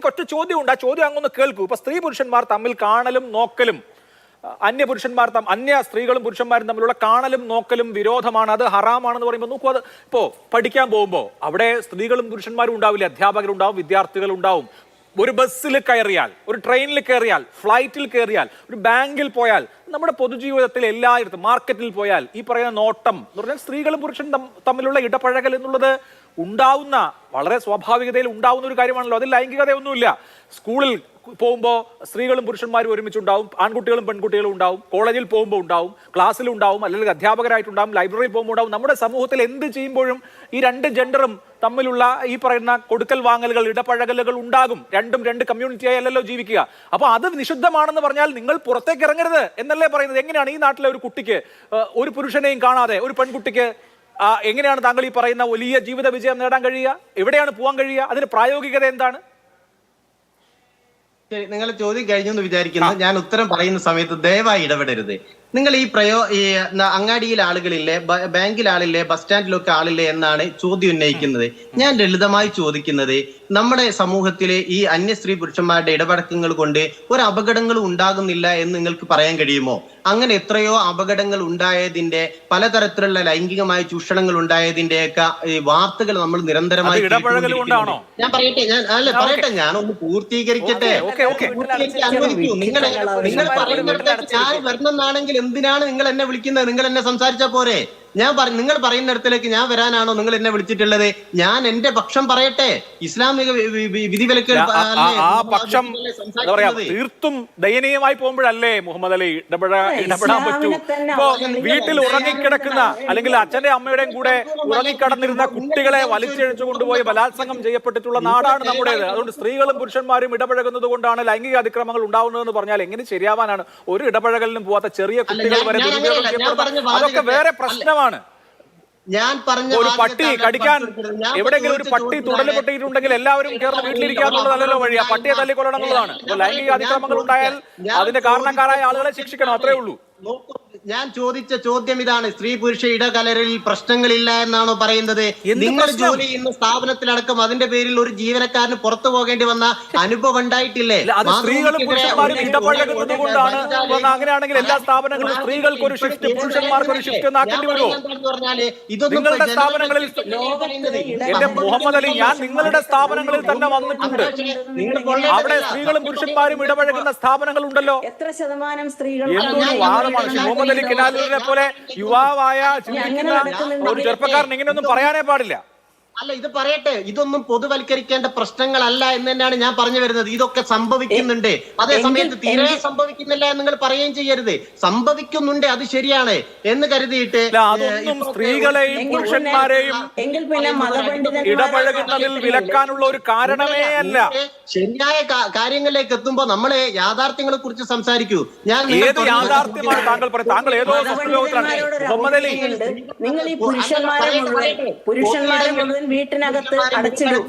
എനിക്ക് ഒറ്റ ചോദ്യമുണ്ട്. ആ ചോദ്യം അങ്ങൊന്ന് കേൾക്കൂ. ഇപ്പൊ സ്ത്രീ പുരുഷന്മാർ തമ്മിൽ കാണലും നോക്കലും, അന്യ സ്ത്രീകളും പുരുഷന്മാരും തമ്മിലുള്ള കാണലും നോക്കലും വിരോധമാണ്, അത് ഹറാമാണെന്ന് പറയുമ്പോൾ നോക്കൂ, അത് ഇപ്പോ പഠിക്കാൻ പോകുമ്പോൾ അവിടെ സ്ത്രീകളും പുരുഷന്മാരും ഉണ്ടാവില്ല, അധ്യാപകരുണ്ടാവും, വിദ്യാർത്ഥികളുണ്ടാവും. ഒരു ബസ്സിൽ കയറിയാൽ, ഒരു ട്രെയിനിൽ കയറിയാൽ, ഫ്ലൈറ്റിൽ കയറിയാൽ, ഒരു ബാങ്കിൽ പോയാൽ, നമ്മുടെ പൊതുജീവിതത്തിൽ എല്ലായിടത്തും, മാർക്കറ്റിൽ പോയാൽ ഈ പറയുന്ന നോട്ടം എന്ന് പറഞ്ഞാൽ സ്ത്രീകളും പുരുഷനും തമ്മിലുള്ള ഇടപഴകൽ എന്നുള്ളത് ഉണ്ടാവുന്ന, വളരെ സ്വാഭാവികതയിൽ ഉണ്ടാവുന്ന ഒരു കാര്യമാണല്ലോ. അതിൽ ലൈംഗികതയൊന്നുമില്ല. സ്കൂളിൽ പോകുമ്പോൾ സ്ത്രീകളും പുരുഷന്മാരും ഒരുമിച്ചുണ്ടാവും, ആൺകുട്ടികളും പെൺകുട്ടികളും ഉണ്ടാവും, കോളേജിൽ പോകുമ്പോൾ ഉണ്ടാവും, ക്ലാസ്സിൽ ഉണ്ടാവും, അല്ലെങ്കിൽ അധ്യാപകരായിട്ടുണ്ടാവും, ലൈബ്രറിയിൽ പോകുമ്പോൾ ഉണ്ടാവും. നമ്മുടെ സമൂഹത്തിൽ എന്ത് ചെയ്യുമ്പോഴും ഈ രണ്ട് ജെൻഡറും തമ്മിലുള്ള ഈ പറയുന്ന കൊടുക്കൽ വാങ്ങലുകൾ, ഇടപഴകലുകൾ ഉണ്ടാകും. രണ്ടും രണ്ട് കമ്മ്യൂണിറ്റിയായി അല്ലല്ലോ ജീവിക്കുക. അപ്പൊ അത് നിഷിദ്ധമാണെന്ന് പറഞ്ഞാൽ നിങ്ങൾ പുറത്തേക്ക് ഇറങ്ങരുത് എന്നല്ലേ പറയുന്നത്? എങ്ങനെയാണ് ഈ നാട്ടിലെ ഒരു കുട്ടിക്ക്, ഒരു പുരുഷനെയും കാണാതെ ഒരു പെൺകുട്ടിക്ക് എങ്ങനെയാണ് താങ്കൾ ഈ പറയുന്ന വലിയ ജീവിത വിജയം നേടാൻ കഴിയുക? എവിടെയാണ് പോകാൻ കഴിയുക? അതിന് പ്രായോഗികത എന്താണ്? ശരി, നിങ്ങൾ ചോദ്യം കഴിഞ്ഞു എന്ന് വിചാരിക്കുന്നു. ഞാൻ ഉത്തരം പറയുന്ന സമയത്ത് ദയവായി ഇടപെടരുത്. നിങ്ങൾ ഈ അങ്ങാടിയിൽ ആളുകളില്ലേ, ബാങ്കിൽ ആളില്ലേ, ബസ് സ്റ്റാൻഡിലൊക്കെ ആളില്ലേ എന്നാണ് ചോദ്യം ഉന്നയിക്കുന്നത്. ഞാൻ ലളിതമായി ചോദിക്കുന്നത്, നമ്മുടെ സമൂഹത്തിലെ ഈ അന്യ സ്ത്രീ പുരുഷന്മാരുടെ ഇടപെടക്കങ്ങൾ കൊണ്ട് ഒരു അപകടങ്ങളും ഉണ്ടാകുന്നില്ല എന്ന് നിങ്ങൾക്ക് പറയാൻ കഴിയുമോ? അങ്ങനെ എത്രയോ അപകടങ്ങൾ ഉണ്ടായതിന്റെ, പലതരത്തിലുള്ള ലൈംഗികമായ ചൂഷണങ്ങൾ ഉണ്ടായതിന്റെയൊക്കെ വാർത്തകൾ നമ്മൾ നിരന്തരമായി ഞാൻ പറയട്ടെ, ഞാനൊന്ന് പൂർത്തീകരിക്കട്ടെ. അനുവദിക്കൂ. നിങ്ങൾ പറയുന്നിടത്തേക്ക് ഞാൻ വരണമെന്നാണെങ്കിൽ എന്തിനാണ് നിങ്ങൾ എന്നെ വിളിക്കുന്നത്? നിങ്ങൾ എന്നെ സംസാരിച്ചാ പോരെ? നിങ്ങൾ പറയുന്നിടത്തിലേക്ക് ഞാൻ വരാനാണോ നിങ്ങൾ എന്നെ വിളിച്ചിട്ടുള്ളത്? ഞാൻ എന്റെ പക്ഷം പറയട്ടെ. ഇസ്ലാമിക വിധിവിലക്കുകൾ തീർത്തും ദയനീയമായി പോകുമ്പോഴല്ലേ മുഹമ്മദ് അലി ഇടപെടാൻ പറ്റൂ? ഇപ്പോ വീട്ടിൽ ഉറങ്ങിക്കിടക്കുന്ന, അല്ലെങ്കിൽ അച്ഛന്റെ അമ്മയുടെയും കൂടെ ഉറങ്ങിക്കിടന്നിരുന്ന കുട്ടികളെ വലിച്ചിഴച്ചു കൊണ്ടുപോയി ബലാത്സംഗം ചെയ്യപ്പെട്ടിട്ടുള്ള നാടാണ് നമ്മുടേത്. അതുകൊണ്ട് സ്ത്രീകളും പുരുഷന്മാരും ഇടപഴകുന്നത് കൊണ്ടാണ് ലൈംഗിക അതിക്രമങ്ങൾ ഉണ്ടാവുന്നതെന്ന് പറഞ്ഞാൽ എങ്ങനെ ശരിയാവാനാണ്? ഒരു ഇടപഴകലിനും പോവാത്ത ചെറിയ കുട്ടികൾ വരെ ദുരുപയോഗം ചെയ്യപ്പെടുന്നത്, അതൊക്കെ വേറെ പ്രശ്നമാണ്. ഞാൻ പറഞ്ഞ ഒരു പട്ടി കടിക്കാൻ, എവിടെയെങ്കിലും ഒരു പട്ടി തുടല് പൊട്ടിയിട്ടുണ്ടെങ്കിൽ എല്ലാവരും ചേർന്ന് വീട്ടിലിരിക്കാന്നുള്ളതല്ലോ വഴി. ആ പട്ടിയെ തല്ലിക്കൊല്ലണം എന്നുള്ളതാണ്. ലൈംഗിക അതിക്രമങ്ങൾ ഉണ്ടായാൽ അതിന്റെ കാരണക്കാരായ ആളുകളെ ശിക്ഷിക്കണം, അത്രേ ഉള്ളൂ. ഞാൻ ചോദിച്ച ചോദ്യം ഇതാണ്. സ്ത്രീ പുരുഷ ഇടകലരലിൽ പ്രശ്നങ്ങളില്ല എന്നാണോ പറയുന്നത്? നിങ്ങൾ ജോലി ചെയ്യുന്ന സ്ഥാപനത്തിലടക്കം അതിന്റെ പേരിൽ ഒരു ജീവനക്കാരന് പുറത്തു പോകേണ്ടി വന്ന അനുഭവം ഉണ്ടായിട്ടില്ലേ? സ്ത്രീകളും പുരുഷന്മാരും ഇടപഴകുന്നത് കൊണ്ടാണ്. അങ്ങനെയാണെങ്കിൽ എല്ലാ സ്ഥാപനങ്ങളിലും സ്ത്രീകൾക്ക് ഒരു ഷിഫ്റ്റ്, പുരുഷന്മാർക്ക് ഒരു ഷിഫ്റ്റ് എന്നാക്കേണ്ടി വരുമോ? നിങ്ങളുടെ സ്ഥാപനങ്ങളിൽ, എന്റെ മുഹമ്മദ് അലി, ഞാൻ നിങ്ങളുടെ സ്ഥാപനങ്ങളിൽ തന്നെ വന്നിട്ടുണ്ട്. അവിടെ സ്ത്രീകളും പുരുഷന്മാരും ഇടപഴകുന്ന സ്ഥാപനങ്ങൾ ഉണ്ടല്ലോ. എത്ര ശതമാനം സ്ത്രീകൾ? മുഹമ്മദ് അലി കിനാലൂരിനെ പോലെ യുവാവായ ചിന്തിക്കുന്ന ഒരു ചെറുപ്പക്കാരൻ ഇങ്ങനെയൊന്നും പറയാനേ പാടില്ല. അല്ല, ഇത് പറയട്ടെ, ഇതൊന്നും പൊതുവൽക്കരിക്കേണ്ട പ്രശ്നങ്ങളല്ല എന്ന് തന്നെയാണ് ഞാൻ പറഞ്ഞു വരുന്നത്. ഇതൊക്കെ സംഭവിക്കുന്നുണ്ട്, അതേ സമയത്ത് തീരെ സംഭവിക്കുന്നില്ല എന്ന് നിങ്ങൾ പറയുകയും ചെയ്യരുത്. സംഭവിക്കുന്നുണ്ട്, അത് ശരിയാണ് എന്ന് കരുതിയിട്ട് അതൊന്നും സ്ത്രീകളെയും പുരുഷന്മാരെയും ഇടപഴകുന്നതിൽ വിലക്കാനുള്ള ഒരു കാരണമേ അല്ല. ശരിയായ കാര്യങ്ങളിലേക്ക് എത്തുമ്പോ നമ്മളെ യാഥാർത്ഥ്യങ്ങളെ കുറിച്ച് സംസാരിക്കൂ. ഞാൻ ഏത് യാഥാർത്ഥ്യമാണ് താങ്കൾ പറയുന്നത്? താങ്കൾ ഏതോ ലോകത്തിലാണ് മുഹമ്മദ് അലി. നിങ്ങൾ ഈ പുരുഷന്മാരെ മുഴുവൻ വീട്ടിനകത്ത് അടച്ചിടും.